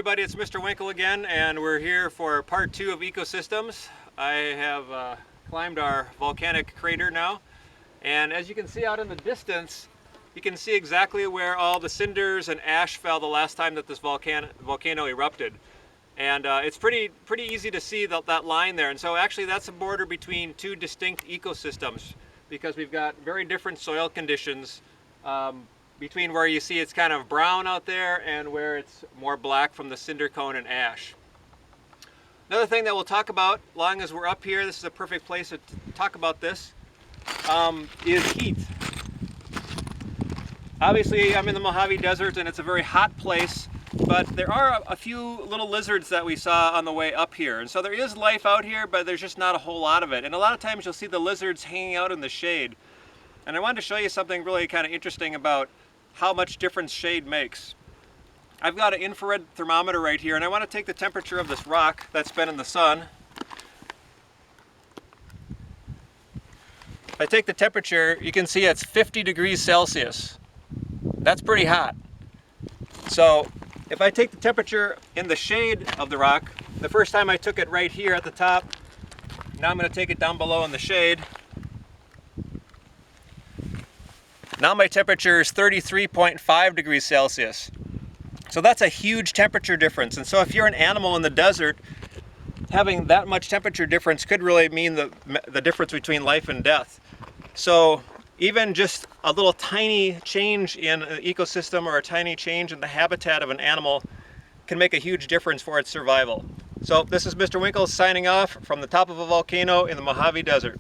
Everybody, it's Mr. Winkle again, and we're here for part 2 of ecosystems. I have climbed our volcanic crater now, and as you can see out in the distance, you can see exactly where all the cinders and ash fell the last time that this volcano erupted. And it's pretty easy to see that line there. And so actually that's a border between two distinct ecosystems, because we've got very different soil conditions between where you see it's kind of brown out there and where it's more black from the cinder cone and ash. Another thing that we'll talk about, long as we're up here, this is a perfect place to talk about this, is heat. Obviously I'm in the Mojave Desert and it's a very hot place, but there are a few little lizards that we saw on the way up here. And so there is life out here, but there's just not a whole lot of it. And a lot of times you'll see the lizards hanging out in the shade. And I wanted to show you something really kind of interesting about how much difference shade makes. I've got an infrared thermometer right here, and I want to take the temperature of this rock that's been in the sun. If I take the temperature, you can see it's 50 degrees Celsius. That's pretty hot. So if I take the temperature in the shade of the rock, the first time I took it right here at the top, now I'm going to take it down below in the shade. Now my temperature is 33.5 degrees Celsius. So that's a huge temperature difference. And so if you're an animal in the desert, having that much temperature difference could really mean the difference between life and death. So even just a little tiny change in an ecosystem or a tiny change in the habitat of an animal can make a huge difference for its survival. So this is Mr. Winkle signing off from the top of a volcano in the Mojave Desert.